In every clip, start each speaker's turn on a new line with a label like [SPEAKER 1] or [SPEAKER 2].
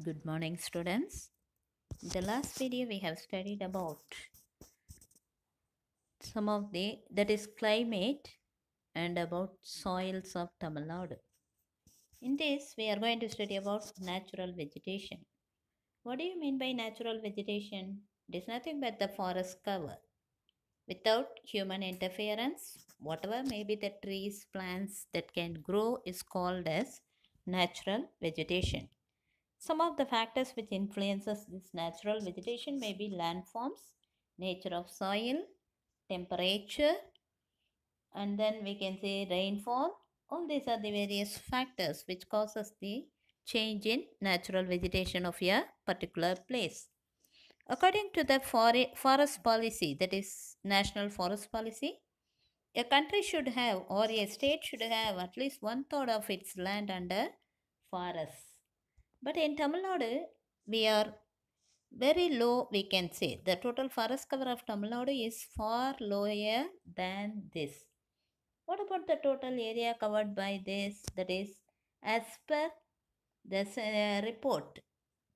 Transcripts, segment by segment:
[SPEAKER 1] Good morning, students. In the last video, we have studied about some of that is climate and about soils of Tamil Nadu. In this, we are going to study about natural vegetation. What do you mean by natural vegetation? It is nothing but the forest cover. Without human interference, whatever may be the trees, plants that can grow is called as natural vegetation. Some of the factors which influences this natural vegetation may be landforms, nature of soil, temperature, and then we can say rainfall. All these are the various factors which causes the change in natural vegetation of a particular place. According to the forest policy, that is national forest policy, a country should have or a state should have at least one third of its land under forests. But in Tamil Nadu, we are very low, we can say. The total forest cover of Tamil Nadu is far lower than this. What about the total area covered by this? That is, as per this report,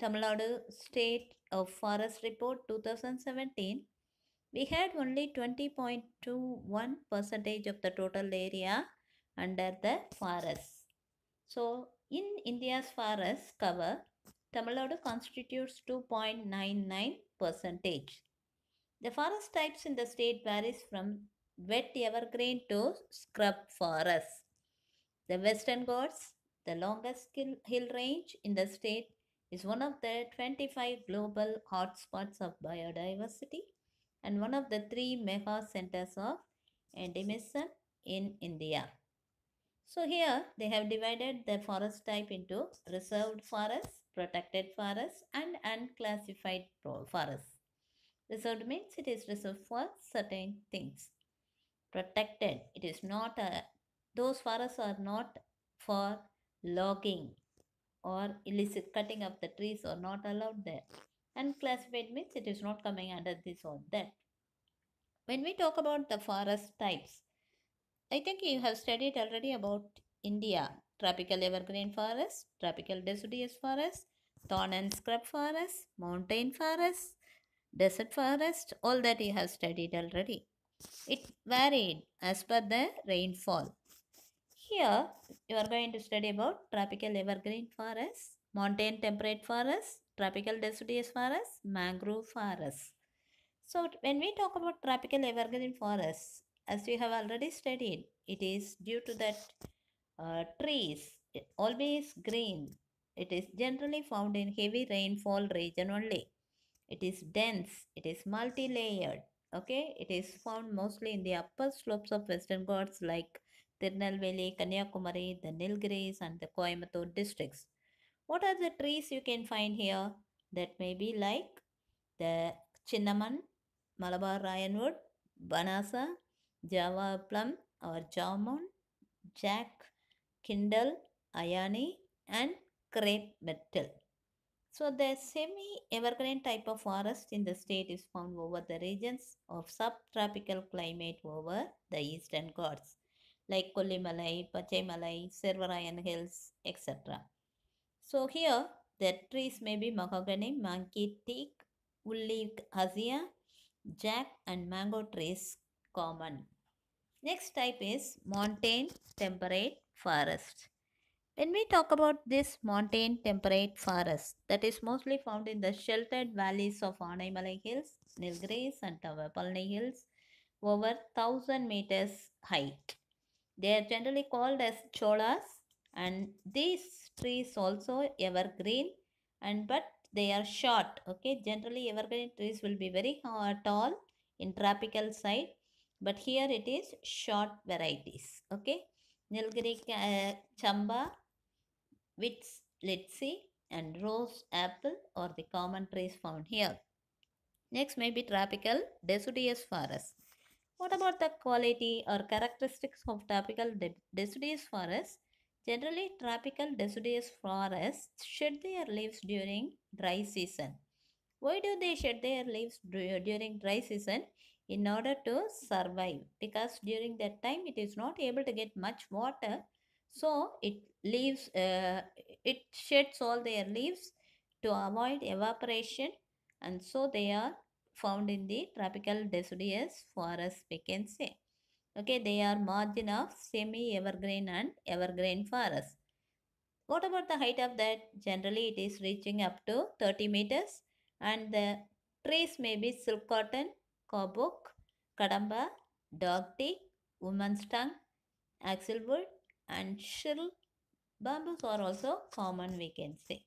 [SPEAKER 1] Tamil Nadu State of Forest Report 2017, we had only 20.21 percentage of the total area under the forests. So, in India's forest cover, Tamil Nadu constitutes 2.99 percentage. The forest types in the state varies from wet evergreen to scrub forest. The Western Ghats, the longest hill range in the state, is one of the 25 global hotspots of biodiversity and one of the three mega centers of endemism in India. So here they have divided the forest type into reserved forests, protected forests and unclassified forests. Reserved means it is reserved for certain things. Protected, it is not those forests are not for logging or illicit cutting of the trees are not allowed there. Unclassified means it is not coming under this or that. When we talk about the forest types, I think you have studied already about India. Tropical evergreen forest, tropical deciduous forest, thorn and scrub forest, mountain forest, desert forest, all that you have studied already. It varied as per the rainfall. Here you are going to study about tropical evergreen forest, mountain temperate forest, tropical deciduous forest, mangrove forest. So when we talk about tropical evergreen forests, as we have already studied, it is due to that trees always green. It is generally found in heavy rainfall region only. It is dense. It is multi-layered. Okay, it is found mostly in the upper slopes of Western Ghats like Tirunelveli, Kanyakumari, the Nilgiris, and the Coimbatore districts. What are the trees you can find here? That may be like the Chinnaman, Malabar Ironwood, Banasa, Java plum or Jamon, Jack, Kindle, Ayani, and crepe myrtle. So the semi-evergreen type of forest in the state is found over the regions of subtropical climate over the eastern Ghats like Kollimalai, Pachaimalai, Servarayan Hills, etc. So here the trees may be mahogany, monkey teak, woolly hazia, jack and mango trees common. Next type is montane temperate forest. When we talk about this montane temperate forest that is mostly found in the sheltered valleys of Anaimalai Hills, Nilgiris and Tavapalni Hills over 1000 meters height. They are generally called as cholas and these trees also evergreen and but they are short. Okay, generally evergreen trees will be very tall in tropical side but here it is short varieties. Okay, Nilgiri chamba, wits, litsi and rose apple are the common trees found here. Next may be tropical deciduous forest. What about the quality or characteristics of tropical deciduous forest? Generally, tropical deciduous forests shed their leaves during dry season. Why do they shed their leaves during dry season? In order to survive. Because during that time it is not able to get much water. So it leaves, it sheds all their leaves to avoid evaporation, and so they are found in the tropical deciduous forest, we can say. Okay, they are margin of semi-evergreen and evergreen forest. What about the height of that? Generally, it is reaching up to 30 meters, and the trees may be silk cotton, kobok, kadamba, dog teak, woman's tongue, axlewood, and shrill bamboos are also common, we can say.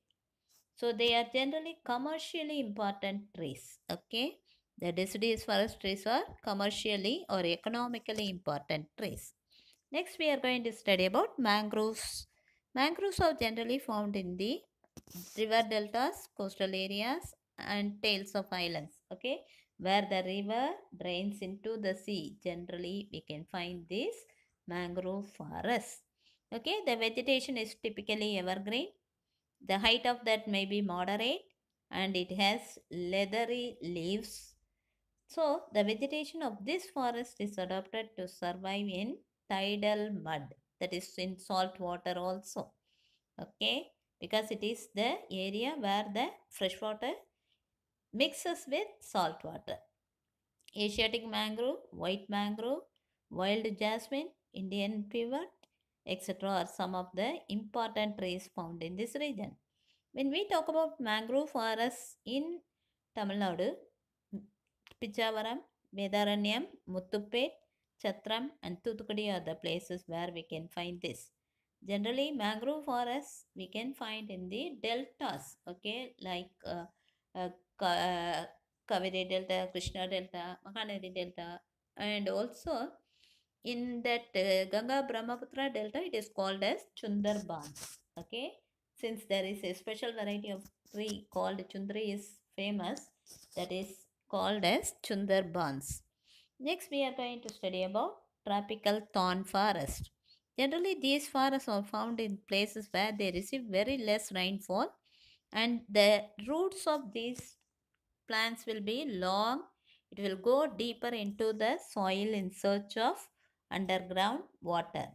[SPEAKER 1] So they are generally commercially important trees. Okay, the deciduous forest trees are commercially or economically important trees. Next, we are going to study about mangroves. Mangroves are generally found in the river deltas, coastal areas, and tails of islands. Okay, where the river drains into the sea. Generally, we can find this mangrove forest. Okay, the vegetation is typically evergreen. The height of that may be moderate, and it has leathery leaves. So, the vegetation of this forest is adapted to survive in tidal mud, that is in salt water also. Okay, because it is the area where the fresh water mixes with salt water. Asiatic mangrove, white mangrove, wild jasmine, Indian pivot, etc. are some of the important trees found in this region. When we talk about mangrove forests in Tamil Nadu, Pichavaram, Vedaranyam, Muthupet, Chatram, and Thuthukudi are the places where we can find this. Generally, mangrove forests we can find in the deltas, okay, like uh, Ka- uh, Kaveri Delta, Krishna Delta, Mahanadi Delta, and also in that Ganga Brahmaputra Delta, it is called as Chundarbans. Okay, since there is a special variety of tree called Chundri is famous, that is called as Chundarbans. Next, we are going to study about tropical thorn forest. Generally, these forests are found in places where they receive very less rainfall, and the roots of these plants will be long. It will go deeper into the soil in search of underground water.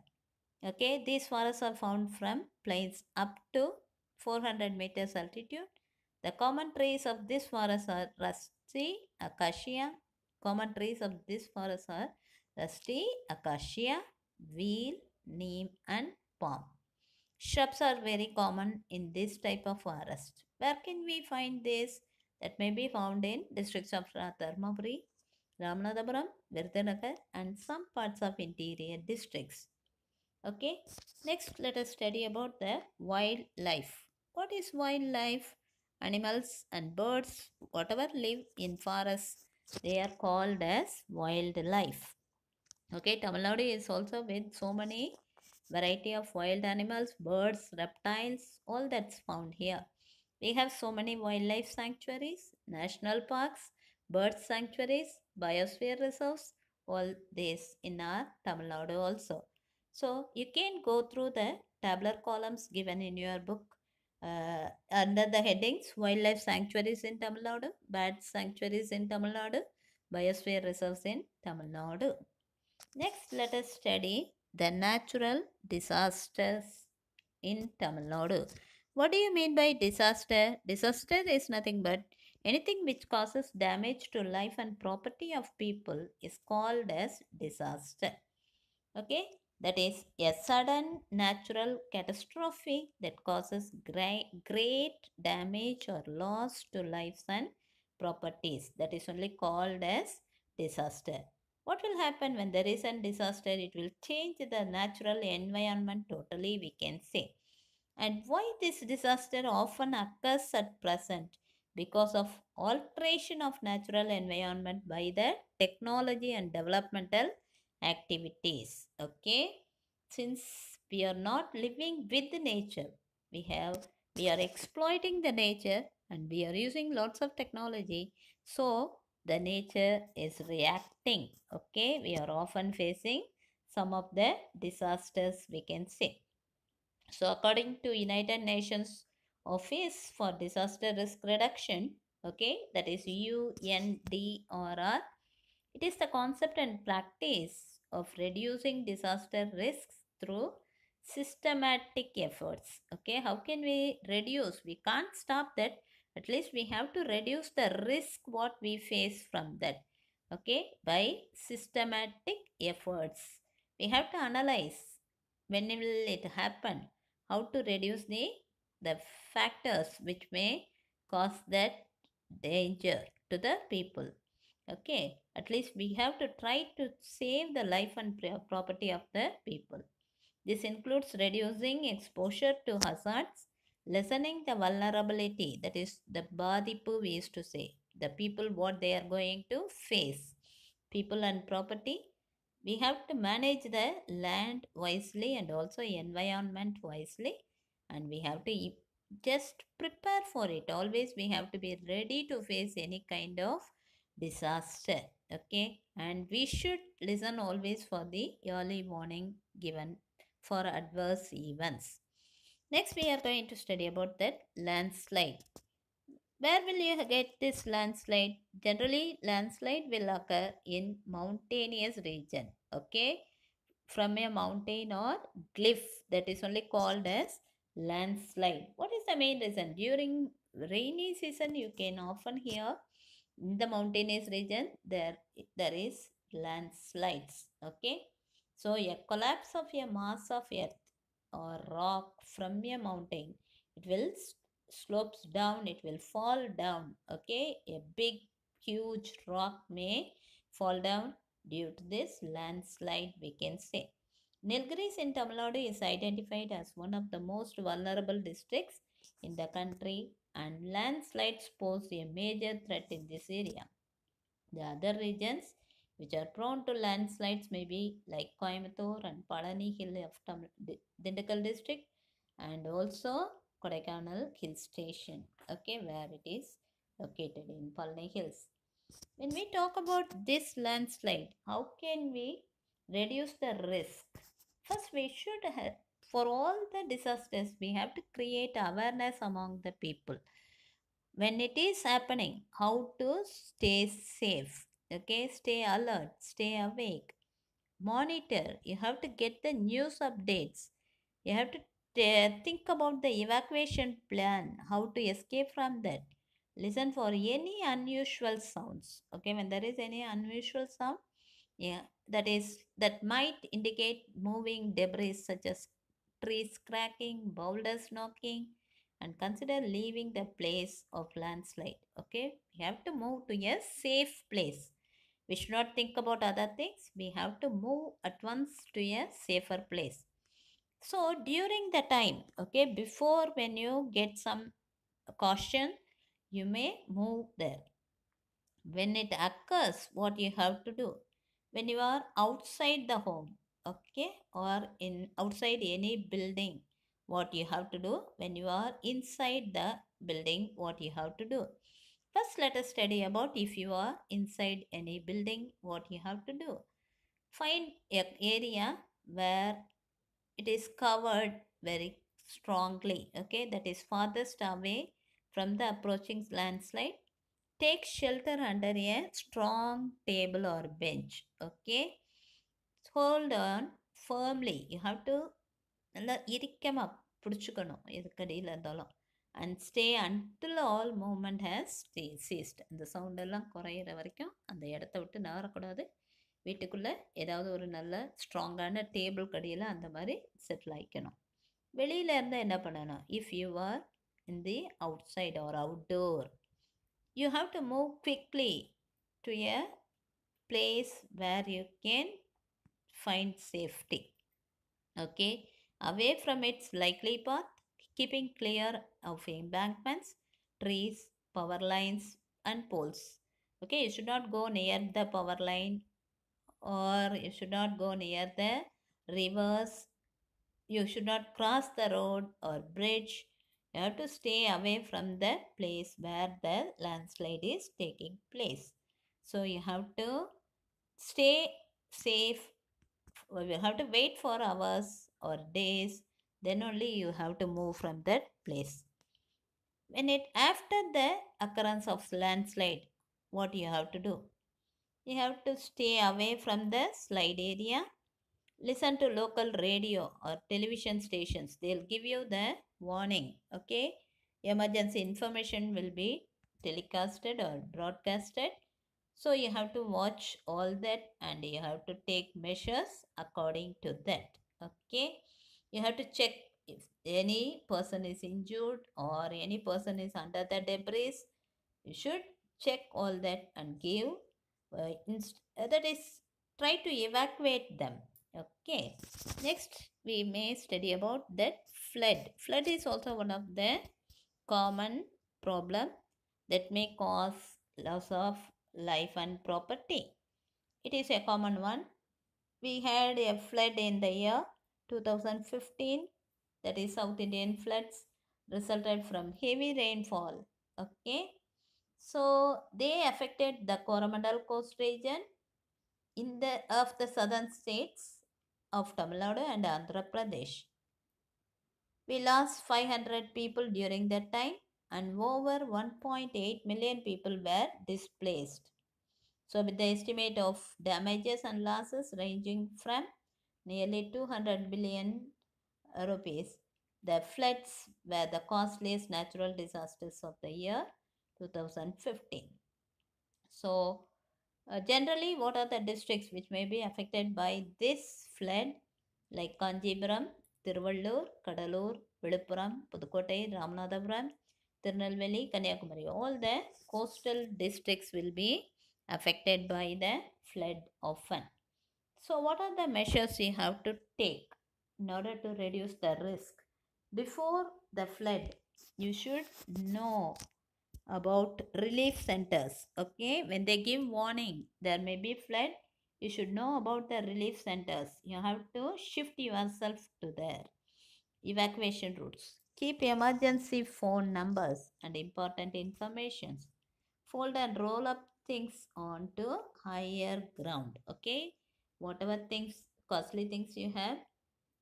[SPEAKER 1] Okay, these forests are found from plains up to 400 meters altitude. The common trees of this forest are rusty, acacia. Common trees of this forest are rusty, acacia, wheel, neem, and palm. Shrubs are very common in this type of forest. Where can we find this? That may be found in districts of Dharmaburi, Ramanathapuram, Virudhunagar, and some parts of interior districts. Okay, next let us study about the wildlife. What is wildlife? Animals and birds, whatever live in forests, they are called as wildlife. Okay, Tamil Nadu is also with so many variety of wild animals, birds, reptiles, all that's found here. We have so many wildlife sanctuaries, national parks, bird sanctuaries, biosphere reserves, all this in our Tamil Nadu also. So you can go through the tabular columns given in your book under the headings wildlife sanctuaries in Tamil Nadu, bird sanctuaries in Tamil Nadu, biosphere reserves in Tamil Nadu. Next, let us study the natural disasters in Tamil Nadu. What do you mean by disaster? Disaster is nothing but anything which causes damage to life and property of people is called as disaster. Okay, that is a sudden natural catastrophe that causes great damage or loss to lives and properties. That is only called as disaster. What will happen when there is a disaster? It will change the natural environment totally, we can say. And why this disaster often occurs at present? Because of alteration of natural environment by the technology and developmental activities. Okay, since we are not living with the nature, we are exploiting the nature and we are using lots of technology, so the nature is reacting. Okay, we are often facing some of the disasters, we can say. So, according to United Nations Office for Disaster Risk Reduction, okay, that is UNDRR, it is the concept and practice of reducing disaster risks through systematic efforts. Okay, how can we reduce? We can't stop that, At least we have to reduce the risk what we face from that. Okay, by systematic efforts. We have to analyze when will it happen, how to reduce the factors which may cause that danger to the people. Okay, at least we have to try to save the life and property of the people. This includes reducing exposure to hazards, lessening the vulnerability, that is the badipu we used to say, the people what they are going to face, people and property. We have to manage the land wisely and also environment wisely, and we have to just prepare for it. Always we have to be ready to face any kind of disaster. Okay, and we should listen always for the early warning given for adverse events. Next, we are going to study about that landslide. Where will you get this landslide? Generally, landslide will occur in mountainous region. Okay, from a mountain or cliff, that is only called as landslide. What is the main reason? During rainy season, you can often hear in the mountainous region there is landslides. Okay, so a collapse of a mass of earth or rock from a mountain, it will slopes down, it will fall down. Okay, a big huge rock may fall down due to this landslide, we can say. Nilgiris in Tamil Nadu is identified as one of the most vulnerable districts in the country, and landslides pose a major threat in this area. The other regions which are prone to landslides may be like Coimbatore and Palani Hill of Dindigul district, and also Kodaikanal Hill Station, okay, where it is located in Palani Hills. When we talk about this landslide, how can we reduce the risk? First, we should have, for all the disasters, we have to create awareness among the people when it is happening, how to stay safe. Okay, stay alert, stay awake, monitor. You have to get the news updates. You have to think about the evacuation plan, how to escape from that. Listen for any unusual sounds. Okay, when there is any unusual sound, yeah, that might indicate moving debris such as trees cracking, boulders knocking, and consider leaving the place of landslide. Okay, we have to move to a safe place. We should not think about other things. We have to move at once to a safer place. So during the time, okay, before when you get some caution, you may move there. When it occurs, what you have to do when you are outside the home, okay, or in outside any building, what you have to do. When you are inside the building, what you have to do. First, let us study about if you are inside any building, what you have to do. Find an area where it is covered very strongly, okay, that is farthest away from the approaching landslide. Take shelter under a strong table or bench. Okay. Hold on firmly. You have to நல்லா இரிக்கமாக பிடிச்சிக்கணும் எதுக்கடியில் இருந்தாலும். And stay until all moment has ceased. அந்த சவுண்டெல்லாம் குறையிற வரைக்கும் அந்த இடத்த விட்டு நகரக்கூடாது. வீட்டுக்குள்ளே ஏதாவது ஒரு நல்ல ஸ்ட்ராங்கான டேபிள் கடியில் அந்த மாதிரி செட்டில் ஆகிக்கணும். வெளியில் இருந்தால் என்ன பண்ணணும்? If you are in the outside or outdoor, you have to move quickly to a place where you can find safety. Okay, away from its likely path, keeping clear of embankments, trees, power lines, and poles. Okay, you should not go near the power line, or you should not go near the rivers. You should not cross the road or bridge. You have to stay away from the place where the landslide is taking place. So you have to stay safe. You have to wait for hours or days. Then only you have to move from that place. When it after the occurrence of landslide, what you have to do? You have to stay away from the slide area. Listen to local radio or television stations. They'll give you the warning. Okay, emergency information will be telecasted or broadcasted. So you have to watch all that and you have to take measures according to that. Okay. You have to check if any person is injured or any person is under the debris. You should check all that and give that is try to evacuate them. Okay. Next we may study about that flood. Flood is also one of the common problem that may cause loss of life and property. It is a common one. We had a flood in the year 2015, that is South Indian floods resulted from heavy rainfall. Okay, so they affected the Coromandel coast region in the of the southern states of Tamil Nadu and Andhra Pradesh. We lost 500 people during that time and over 1.8 million people were displaced. So, with the estimate of damages and losses ranging from nearly 200 billion rupees, the floods were the costliest natural disasters of the year 2015. So, generally, what are the districts which may be affected by this flood? Like Kanjipuram, Tiruvallur, Kadalur, Viluppuram, Pudukkottai, Ramanathapuram, Tirunelveli, Kanyakumari. All the coastal districts will be affected by the flood often. So, what are the measures you have to take in order to reduce the risk? Before the flood, you should know about relief centers. Okay, when they give warning there may be flood, you should know about the relief centers. You have to shift yourself to their evacuation routes. Keep emergency phone numbers and important informations. Fold and roll up things onto higher ground. Okay, whatever things, costly things you have,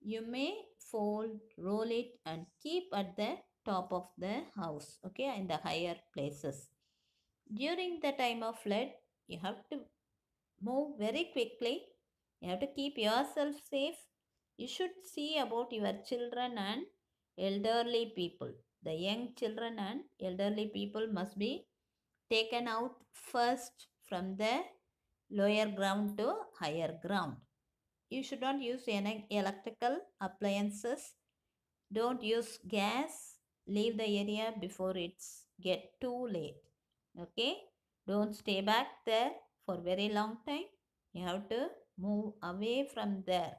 [SPEAKER 1] you may fold, roll it and keep at the top of the house, okay, in the higher places. During the time of flood, you have to move very quickly. You have to keep yourself safe. You should see about your children and elderly people. The young children and elderly people must be taken out first from the lower ground to higher ground. You should not use any electrical appliances. Don't use gas. Leave the area before it's get too late. Okay? Don't stay back there for very long time. You have to move away from there.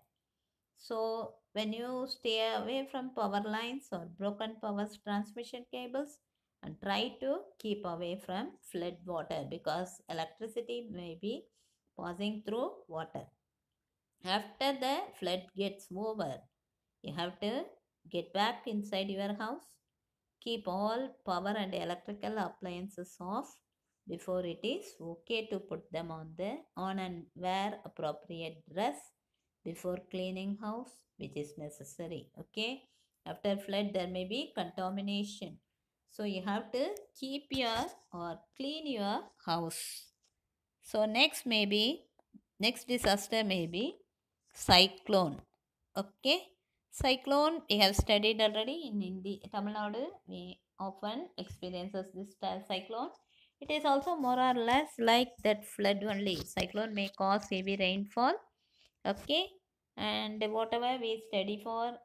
[SPEAKER 1] So when you stay away from power lines or broken power transmission cables, and try to keep away from flood water because electricity may be passing through water. After the flood gets over, you have to get back inside your house. Keep all power and electrical appliances off before it is okay to put them on and wear appropriate dress before cleaning house, which is necessary. Okay. After flood there may be contamination. So you have to keep your or clean your house. So next disaster may be cyclone. Okay, cyclone we have studied already in Indi, Tamil Nadu. We often experiences this cyclone. It is also more or less like that flood only. Cyclone may cause heavy rainfall. Okay, and whatever we study for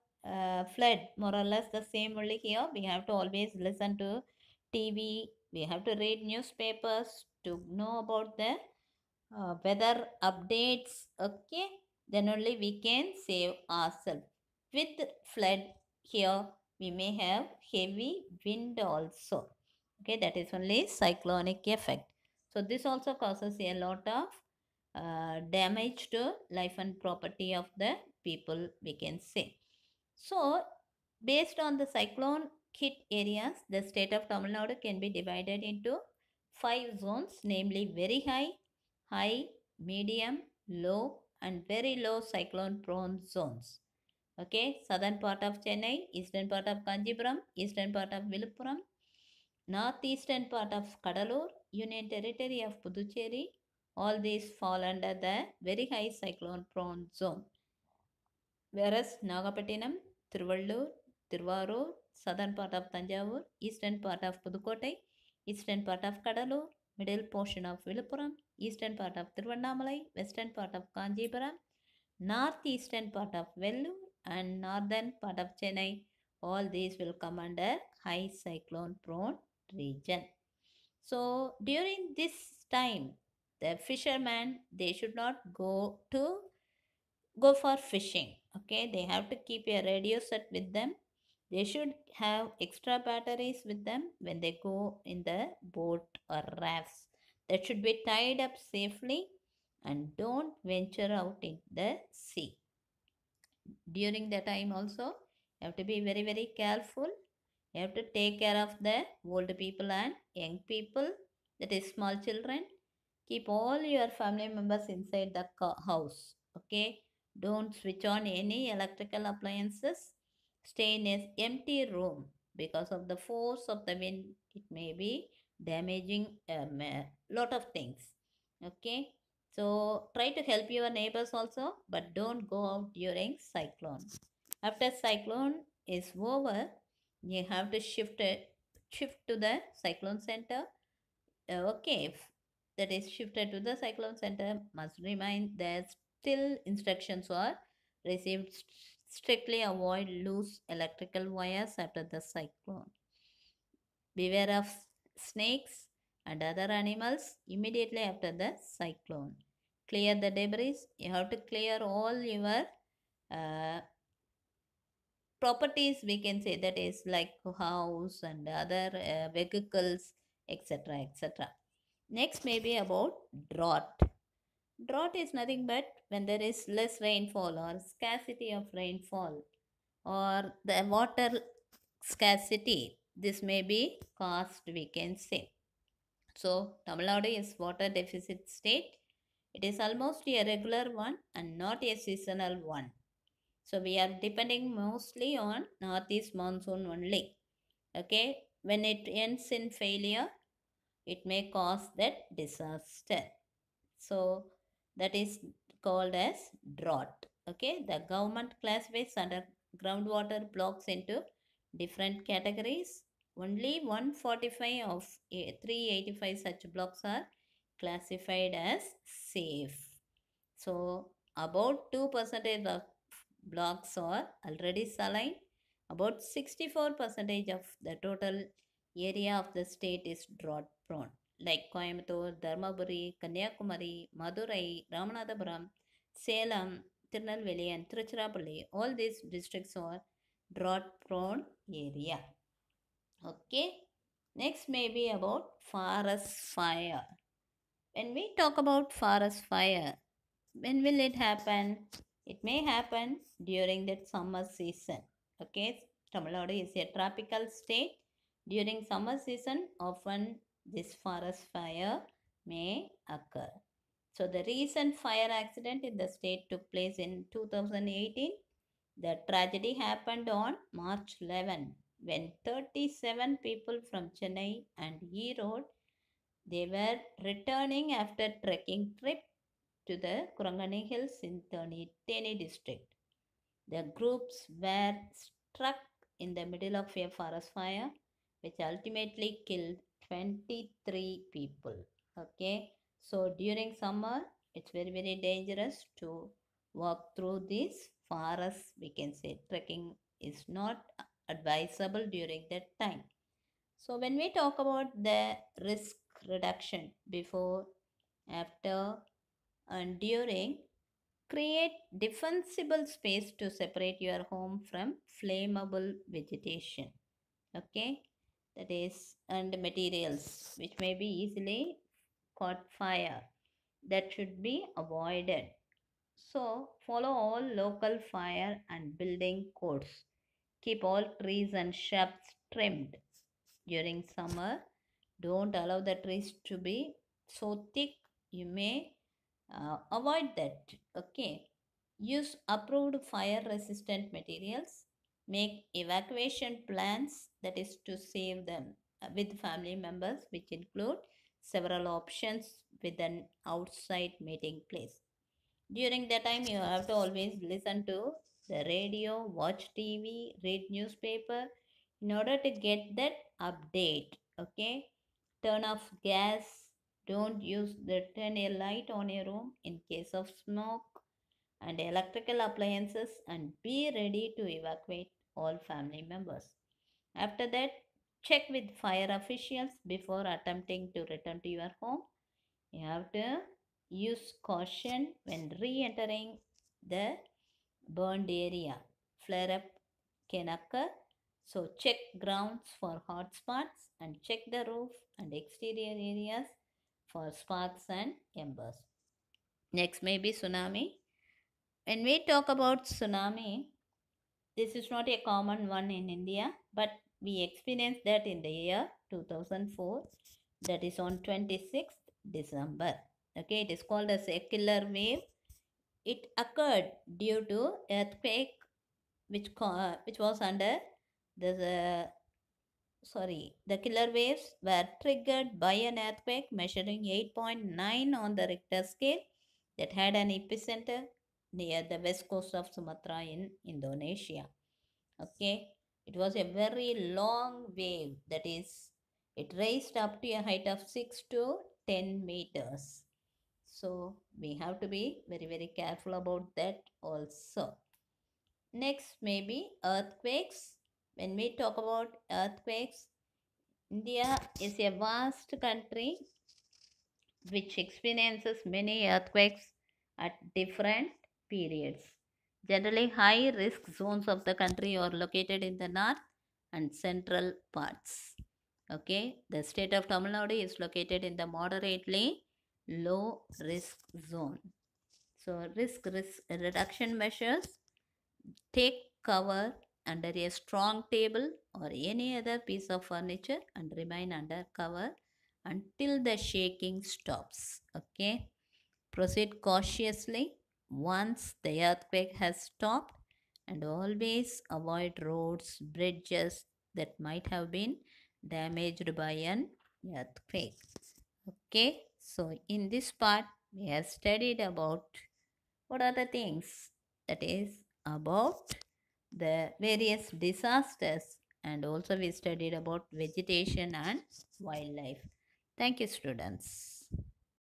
[SPEAKER 1] flood, more or less the same only here. We have to always listen to TV. We have to read newspapers to know about the weather updates. Okay, then only we can save ourselves. With flood here we may have heavy wind also. Okay, that is only cyclonic effect. So this also causes a lot of damage to life and property of the people, we can say. So based on the cyclone hit areas, the state of Tamil Nadu can be divided into 5 zones, namely very high, high, medium, low, and very low cyclone prone zones. Okay, southern part of Chennai, eastern part of Kanjipuram, eastern part of Viluppuram, northeastern part of Kadalur, Union Territory of Puducherry, all these fall under the very high cyclone prone zone. Whereas Nagapattinam, Tiruvallur, Tiruvarur, southern part of Tanjavur, eastern part of Pudukkottai, eastern part of Kadalur, middle portion of Viluppuram, eastern part of Tiruvannamalai, western part of Kanjipuram, northeastern part of Vellur, and northern part of Chennai. All these will come under high cyclone prone region. So during this time, the fishermen they should not go for fishing. Okay, they have to keep a radio set with them. They should have extra batteries with them when they go in the boat or rafts. That should be tied up safely and don't venture out in the sea. During the time also, you have to be very very careful. You have to take care of the old people and young people, that is small children. Keep all your family members inside the house. Okay, don't switch on any electrical appliances. Stay in an empty room. Because of the force of the wind, it may be damaging a lot of things. Okay, so try to help your neighbors also, but don't go out during cyclone. After cyclone is over, you have to shift to the cyclone center. Okay, if that is shifted to the cyclone center, must remind that still instructions are received. Strictly avoid loose electrical wires after the cyclone. Beware of snakes and other animals immediately after the cyclone. Clear the debris. You have to clear all your uh, properties, we can say, that is like house and other vehicles, etc. etc. Next, maybe about drought. Drought is nothing but when there is less rainfall or scarcity of rainfall or the water scarcity. This may be caused, we can say. So, Tamil Nadu is water deficit state. It is almost a regular one and not a seasonal one. So, we are depending mostly on northeast monsoon only. Okay, when it ends in failure, it may cause that disaster. So that is called as drought. Okay, the government classifies under groundwater blocks into different categories. Only 145 of 385 such blocks are classified as safe. So about 2% of blocks are already saline. About 64% of the total area of the state is drought prone, like Coimbatore, Dharmaburi, Kanyakumari, Madurai, Ramanathapuram, Salem, Tirunelveli, and Tiruchirappalli. All these districts are drought prone area. Okay. Next may be about forest fire. When we talk about forest fire, when will it happen? It may happen during that summer season. Okay, Tamil Nadu is a tropical state. During summer season, often this forest fire may occur. So the recent fire accident in the state took place in 2018. The tragedy happened on March 11 when 37 people from Chennai and Erode, they were returning after trekking trip to the Kurangani Hills in Theni district. The groups were struck in the middle of a forest fire, which ultimately killed 23 people. Okay, so during summer, it's very very dangerous to walk through these forests. We can say trekking is not advisable during that time. So when we talk about the risk reduction before, after, and during, create defensible space to separate your home from flammable vegetation. Okay, that is, and materials which may be easily caught fire, that should be avoided. So follow all local fire and building codes. Keep all trees and shrubs trimmed. During summer, don't allow the trees to be so thick. You may avoid that. Okay, use approved fire resistant materials. Make evacuation plans, that is to save them with family members, which include several options with an outside meeting place. During that time, you have to always listen to the radio, watch TV, read newspaper. in order to get that update. Okay, turn off gas, don't use the turn a light on your room in case of smoke and electrical appliances, and be ready to evacuate all family members. After that, check with fire officials before attempting to return to your home. You have to use caution when re entering the burned area. Flare up can occur, so check grounds for hot spots and check the roof and exterior areas for sparks and embers. Next, may be tsunami. When we talk about tsunami, this is not a common one in India, but we experienced that in the year 2004, that is on 26th December. Okay, it is called as a killer wave. It occurred due to earthquake which was under the the killer waves were triggered by an earthquake measuring 8.9 on the Richter scale that had an epicenter near the west coast of Sumatra in Indonesia. Okay, it was a very long wave, that is, it raised up to a height of 6 to 10 meters. So we have to be very, very careful about that also. Next, maybe earthquakes. When we talk about earthquakes, India is a vast country which experiences many earthquakes at different periods. Generally, high risk zones of the country are located in the north and central parts. Okay, the state of Tamil Nadu is located in the moderately low risk zone. So, risk reduction measures: take cover under a strong table or any other piece of furniture and remain under cover until the shaking stops. Okay, proceed cautiously once the earthquake has stopped, and always avoid roads, bridges that might have been damaged by an earthquake. Okay, so in this part, we have studied about what are the things, that is, about the various disasters, and also we studied about vegetation and wildlife. Thank you, students.